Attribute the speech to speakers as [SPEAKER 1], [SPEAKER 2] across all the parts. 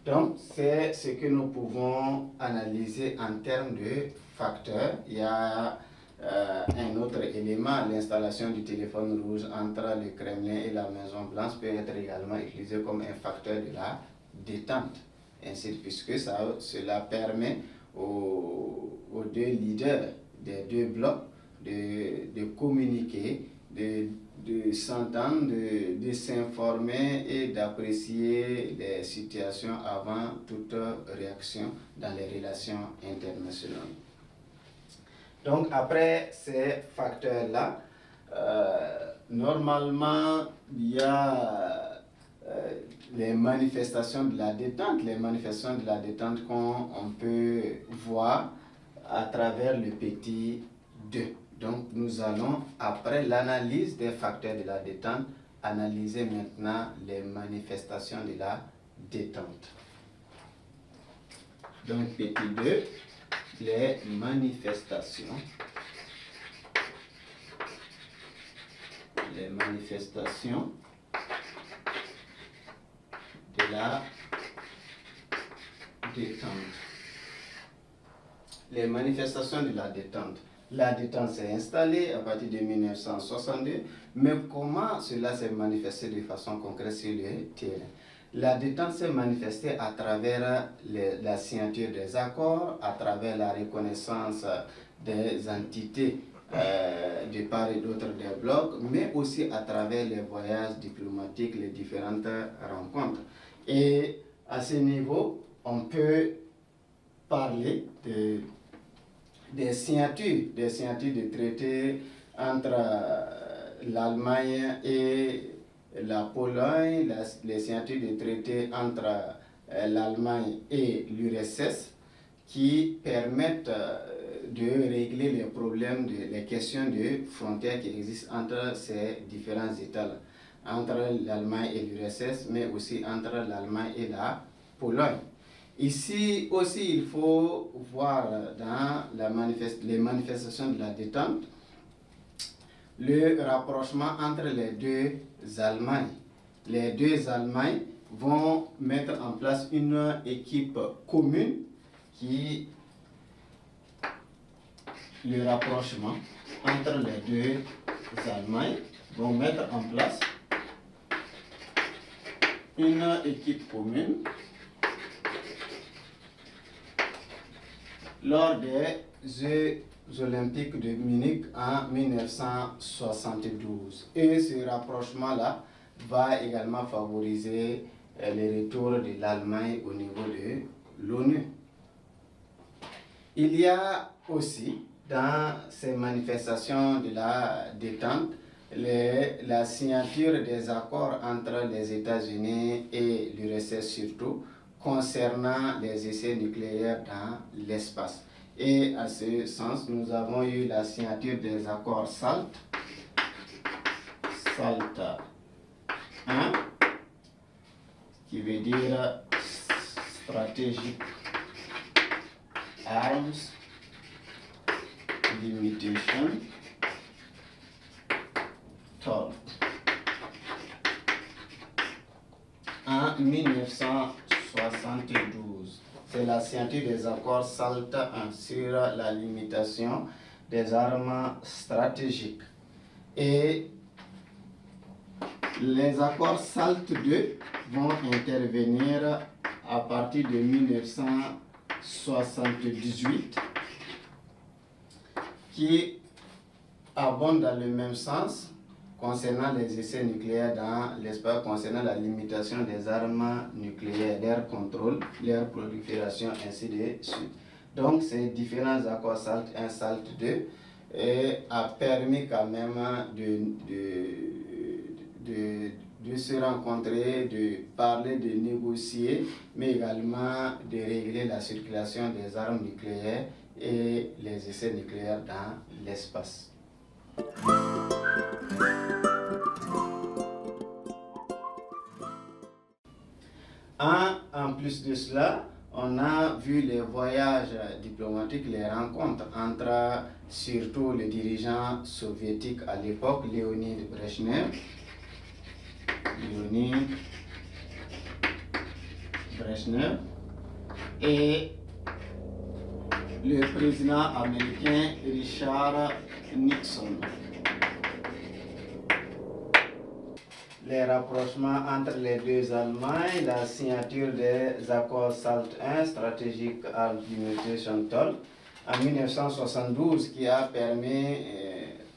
[SPEAKER 1] Donc, c'est ce que nous pouvons analyser en termes de facteurs. Il y a un autre élément, l'installation du téléphone rouge entre le Kremlin et la Maison Blanche peut être également utilisé comme un facteur de la détente. Ainsi, puisque cela permet aux deux leaders des deux blocs de communiquer, de s'entendre, de s'informer et d'apprécier les situations avant toute réaction dans les relations internationales. Donc après ces facteurs-là, normalement il y a les manifestations de la détente, qu'on peut voir à travers le petit 2. Donc nous allons, après l'analyse des facteurs de la détente, analyser maintenant les manifestations de la détente. Donc petit 2, les manifestations de la détente. Les manifestations de la détente. La détente s'est installée à partir de 1962, mais comment cela s'est manifesté de façon concrète sur le terrain? La détente s'est manifestée à travers la signature des accords, à travers la reconnaissance des entités de part et d'autre des blocs, mais aussi à travers les voyages diplomatiques, les différentes rencontres. Et à ce niveau, on peut parler des signatures de traités entre l'Allemagne et la Pologne, les signatures de traités entre l'Allemagne et l'URSS qui permettent de régler les problèmes, les questions de frontières qui existent entre ces différents États-là, entre l'Allemagne et l'URSS, mais aussi entre l'Allemagne et la Pologne. Ici aussi, il faut voir dans les manifestations de la détente le rapprochement entre les deux Allemagnes. Les deux Allemagnes vont mettre en place une équipe commune qui le rapprochement entre les deux Allemagnes vont mettre en place une équipe commune lors des Jeux olympiques de Munich en 1972. Et ce rapprochement-là va également favoriser le retour de l'Allemagne au niveau de l'ONU. Il y a aussi dans ces manifestations de la détente la signature des accords entre les États-Unis et l'URSS surtout concernant les essais nucléaires dans l'espace. Et à ce sens, nous avons eu la signature des accords SALT 1, qui veut dire Strategic Arms Limitation Talk en 1972. C'est la signature des accords SALT 1 sur la limitation des armes stratégiques. Et les accords SALT 2 vont intervenir à partir de 1978, qui abondent dans le même sens concernant les essais nucléaires dans l'espace, concernant la limitation des armes nucléaires, leur contrôle, leur prolifération, ainsi de suite. Donc ces différents accords SALT 1, SALT 2 a permis quand même de se rencontrer, de parler, de négocier, mais également de régler la circulation des armes nucléaires et les essais nucléaires dans l'espace. En plus de cela, on a vu les voyages diplomatiques, les rencontres entre surtout les dirigeants soviétiques à l'époque, Léonid Brejnev, Brezhnev et le président américain Richard Nixon. Les rapprochements entre les deux Allemagnes, la signature des accords SALT I, Strategic Alliation Talk, en 1972, qui a permis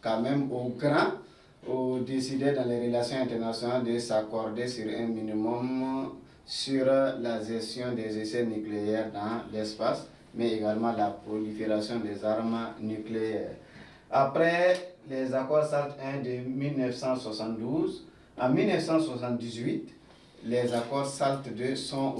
[SPEAKER 1] quand même aux décideurs dans les relations internationales de s'accorder sur un minimum sur la gestion des essais nucléaires dans l'espace, mais également la prolifération des armes nucléaires. Après les accords SALT I de 1972, en 1978, les accords SALT II sont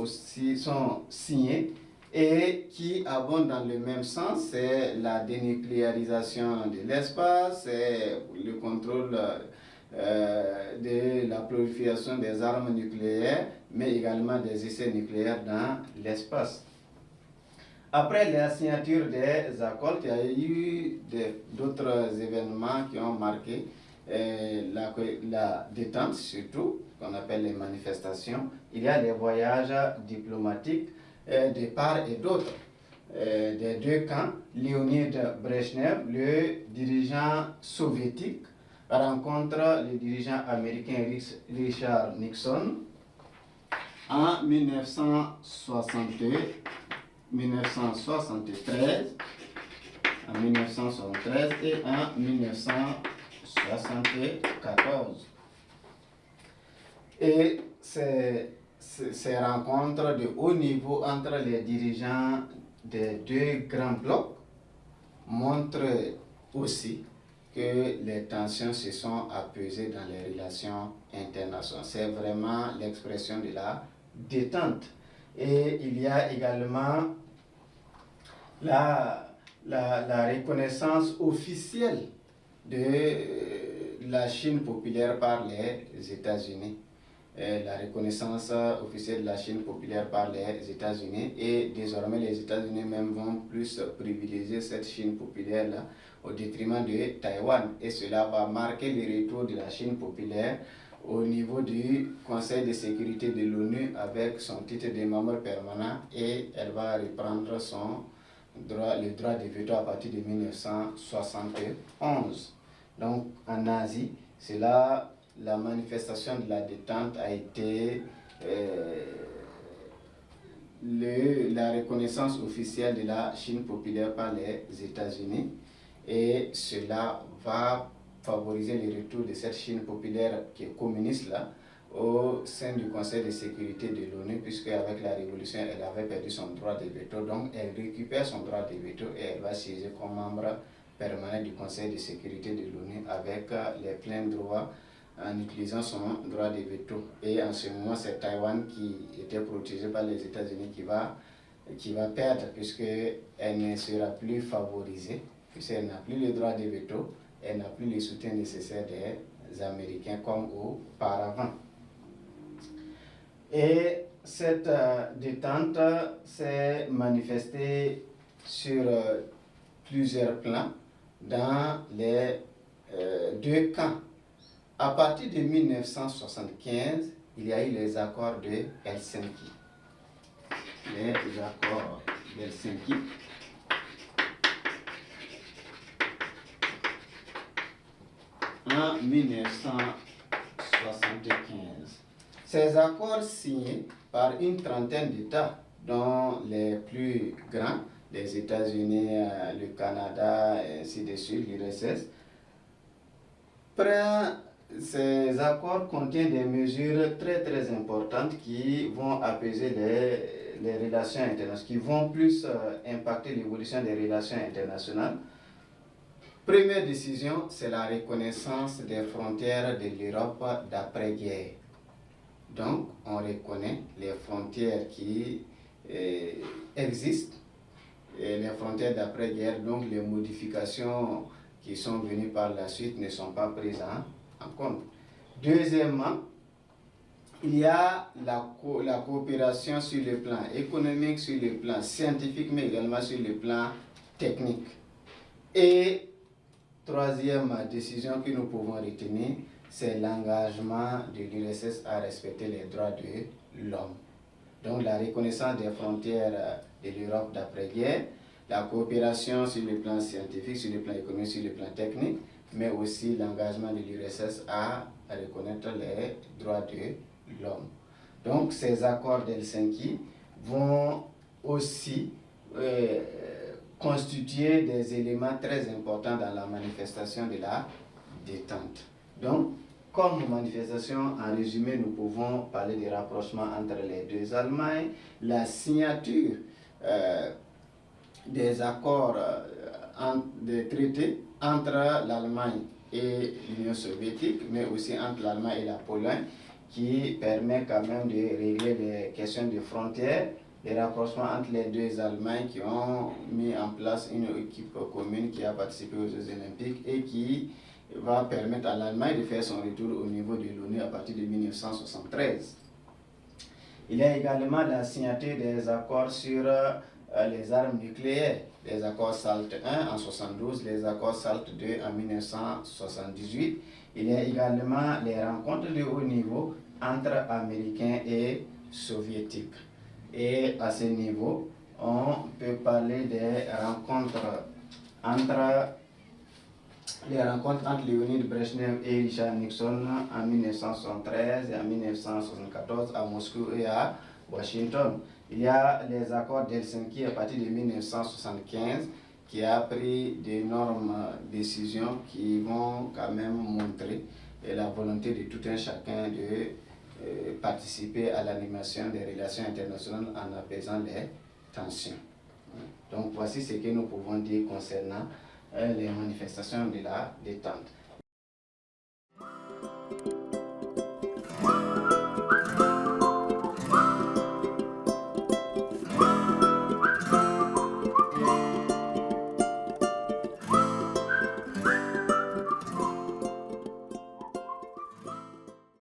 [SPEAKER 1] signés et qui abondent dans le même sens. C'est la dénucléarisation de l'espace, c'est le contrôle de la prolifération des armes nucléaires, mais également des essais nucléaires dans l'espace. Après la signature des accords, il y a eu d'autres événements qui ont marqué la détente, surtout, qu'on appelle les manifestations. Il y a les voyages diplomatiques de part et d'autre des deux camps. Léonid Brezhnev, le dirigeant soviétique, rencontre le dirigeant américain Richard Nixon en 1973, et en 1974. Et ces rencontres de haut niveau entre les dirigeants des deux grands blocs montrent aussi que les tensions se sont apaisées dans les relations internationales. C'est vraiment l'expression de la détente. Et il y a également la reconnaissance officielle de la Chine populaire par les États-Unis. La reconnaissance officielle de la Chine populaire par les États-Unis, et désormais les États-Unis même vont plus privilégier cette Chine populaire-là au détriment de Taïwan, et cela va marquer le retour de la Chine populaire au niveau du Conseil de sécurité de l'ONU avec son titre de membre permanent, et elle va reprendre le droit de veto à partir de 1971. Donc en Asie, c'est là la manifestation de la détente a été la reconnaissance officielle de la Chine populaire par les États-Unis, et cela va favoriser le retour de cette Chine populaire qui est communiste là au sein du Conseil de sécurité de l'ONU, puisque avec la révolution elle avait perdu son droit de veto, donc elle récupère son droit de veto et elle va siéger comme membre permanent du Conseil de sécurité de l'ONU avec les pleins droits en utilisant son droit de veto. Et en ce moment, c'est Taïwan qui était protégé par les États-Unis qui va perdre, puisqu'elle ne sera plus favorisée, puisqu'elle n'a plus le droit de veto, elle n'a plus le soutien nécessaire des Américains comme auparavant. Et cette détente s'est manifestée sur plusieurs plans dans les deux camps. À partir de 1975, il y a eu les accords de Helsinki. Les accords d'Helsinki. En 1975. Ces accords signés par une trentaine d'États, dont les plus grands, les États-Unis, le Canada, et ainsi de suite, l'URSS, ces accords contiennent des mesures très très importantes qui vont apaiser les relations internationales, qui vont plus impacter l'évolution des relations internationales. Première décision, c'est la reconnaissance des frontières de l'Europe d'après-guerre. Donc, on reconnaît les frontières qui existent, et les frontières d'après-guerre, donc les modifications qui sont venues par la suite ne sont pas prises en compte. Deuxièmement, il y a la coopération sur le plan économique, sur le plan scientifique, mais également sur le plan technique. Et troisième décision que nous pouvons retenir, c'est l'engagement de l'URSS à respecter les droits de l'homme. Donc la reconnaissance des frontières de l'Europe d'après-guerre, la coopération sur le plan scientifique, sur le plan économique, sur le plan technique, mais aussi l'engagement de l'URSS à reconnaître les droits de l'homme. Donc ces accords d'Helsinki vont aussi constituer des éléments très importants dans la manifestation de la détente. Donc, comme manifestation, en résumé, nous pouvons parler des rapprochements entre les deux Allemagnes, la signature des accords, des traités entre l'Allemagne et l'Union soviétique, mais aussi entre l'Allemagne et la Pologne, qui permet quand même de régler les questions de frontières, les rapprochements entre les deux Allemagnes qui ont mis en place une équipe commune qui a participé aux Jeux Olympiques et qui va permettre à l'Allemagne de faire son retour au niveau de l'ONU à partir de 1973. Il y a également la signature des accords sur les armes nucléaires, les accords SALT I en 1972, les accords SALT II en 1978. Il y a également les rencontres de haut niveau entre Américains et Soviétiques. Et à ce niveau, on peut parler des rencontres entre Leonid Brezhnev et Richard Nixon en 1973 et en 1974 à Moscou et à Washington. Il y a les accords d'Helsinki à partir de 1975 qui a pris d'énormes décisions qui vont quand même montrer la volonté de tout un chacun de participer à l'animation des relations internationales en apaisant les tensions. Donc voici ce que nous pouvons dire concernant les manifestations de la détente.